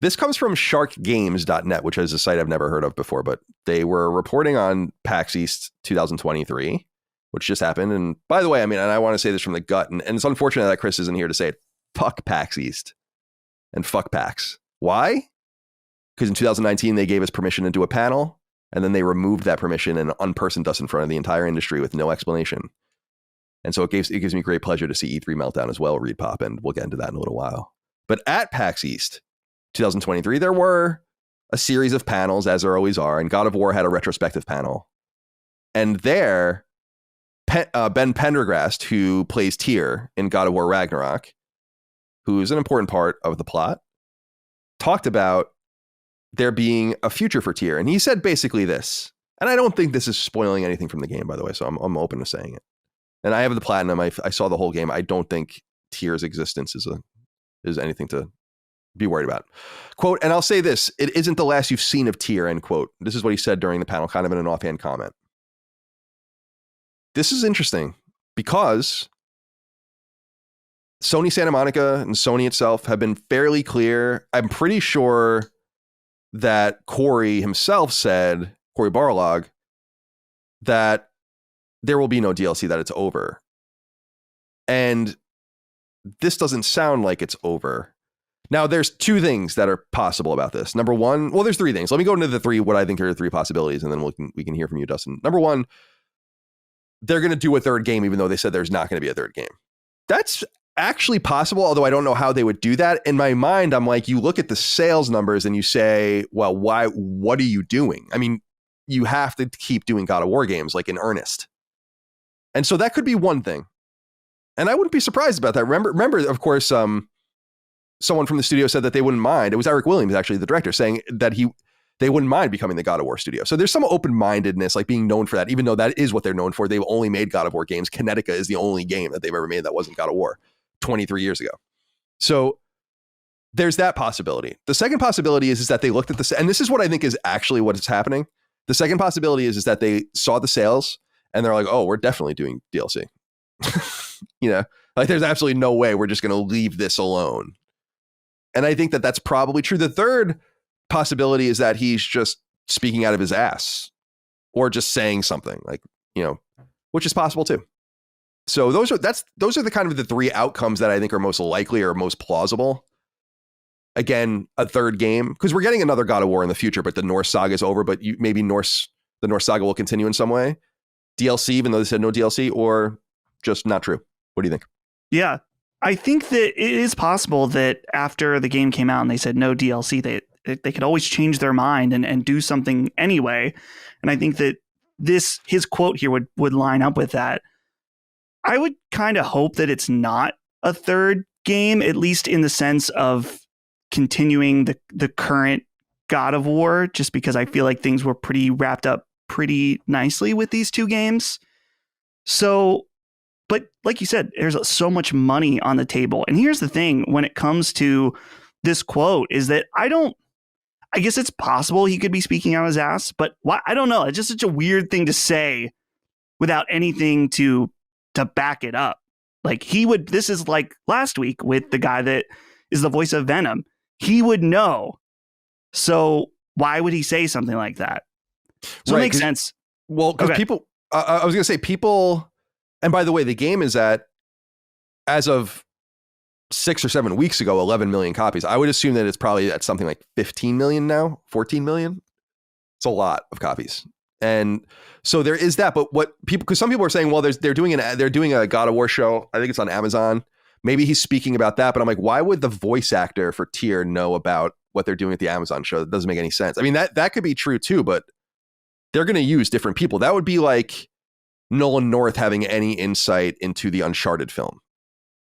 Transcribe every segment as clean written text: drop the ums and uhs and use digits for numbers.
This comes from sharkgames.net, which is a site I've never heard of before, but they were reporting on PAX East 2023, which just happened. And by the way, I mean, and I want to say this from the gut, and it's unfortunate that Chris isn't here to say it. Fuck PAX East and fuck PAX. Why? Because in 2019, they gave us permission to do a panel, and then they removed that permission and unpersoned us in front of the entire industry with no explanation. And so it gives me great pleasure to see E3 Meltdown as well, Reed Pop, and we'll get into that in a little while. But at PAX East 2023, there were a series of panels, as there always are, and God of War had a retrospective panel. And there, Ben Pendergrast, who plays Tyr in God of War Ragnarok, who's an important part of the plot, talked about there being a future for Tyr. And he said basically this, and I don't think this is spoiling anything from the game, by the way, so I'm open to saying it. And I have the platinum. I saw the whole game. I don't think Tyr's existence is anything to be worried about. Quote, and I'll say this, it isn't the last you've seen of Tyr, end quote. This is what he said during the panel, kind of in an offhand comment. This is interesting because Sony Santa Monica and Sony itself have been fairly clear. I'm pretty sure that Cory himself said, Cory Barlog, that there will be no DLC, that it's over. And this doesn't sound like it's over. Now, there's two things that are possible about this. Number one, well, there's three things. Let me go into the three, what I think are the three possibilities, and then we can hear from you, Dustin. Number one, they're going to do a third game, even though they said there's not going to be a third game. That's actually possible, although I don't know how they would do that. In my mind, I'm like, you look at the sales numbers and you say, well, what are you doing? I mean, you have to keep doing God of War games, like in earnest. And so that could be one thing. And I wouldn't be surprised about that. Remember, of course, someone from the studio said that they wouldn't mind. It was Eric Williams, actually, the director, saying that they wouldn't mind becoming the God of War studio. So there's some open-mindedness, like being known for that, even though that is what they're known for. They've only made God of War games. Kinetica is the only game that they've ever made that wasn't God of War 23 years ago. So there's that possibility. The second possibility is that they looked at this, and this is what I think is actually what is happening. The second possibility is that they saw the sales and they're like, oh, we're definitely doing DLC. You know, like there's absolutely no way we're just going to leave this alone. And I think that that's probably true. The third possibility is that he's just speaking out of his ass or just saying something, like, you know, which is possible too. So those are the kind of the three outcomes that I think are most likely or most plausible. Again, a third game, because we're getting another God of War in the future, but the Norse saga is over, but maybe the Norse saga will continue in some way. DLC, even though they said no DLC, or just not true. What do you think? Yeah, I think that it is possible that after the game came out and they said no DLC, they could always change their mind and do something anyway. And I think that his quote here would line up with that. I would kind of hope that it's not a third game, at least in the sense of continuing the current God of War, just because I feel like things were pretty wrapped up pretty nicely with these two games. So, but like you said, there's so much money on the table. And here's the thing, when it comes to this quote, is that I guess it's possible he could be speaking out his ass, but I don't know. It's just such a weird thing to say without anything to back it up. Like this is like last week with the guy that is the voice of Venom. He would know. So why would he say something like that? So it makes sense. Well, because people, I was going to say people, and by the way, the game is as of 6 or 7 weeks ago, 11 million copies. I would assume that it's probably at something like 15 million now, 14 million. It's a lot of copies. And so there is that, but because some people are saying, well, they're doing a God of War show. I think it's on Amazon. Maybe he's speaking about that, but I'm like, why would the voice actor for Tyr know about what they're doing at the Amazon show? That doesn't make any sense. I mean, that could be true too, but they're going to use different people. That would be like Nolan North having any insight into the Uncharted film.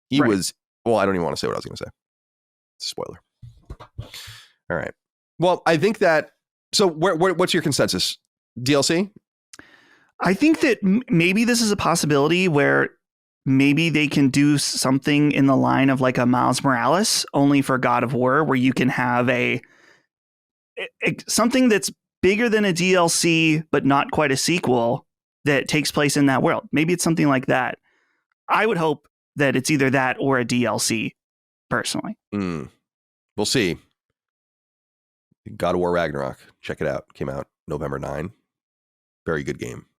He was, well, I don't even want to say what I was going to say. It's a spoiler. All right. Well, I think that, so what's your consensus? DLC? I think that maybe this is a possibility where maybe they can do something in the line of like a Miles Morales, only for God of War, where you can have something that's bigger than a DLC, but not quite a sequel that takes place in that world. Maybe it's something like that. I would hope that it's either that or a DLC, personally. We'll see. God of War Ragnarok. Check it out. Came out November 9. Very good game.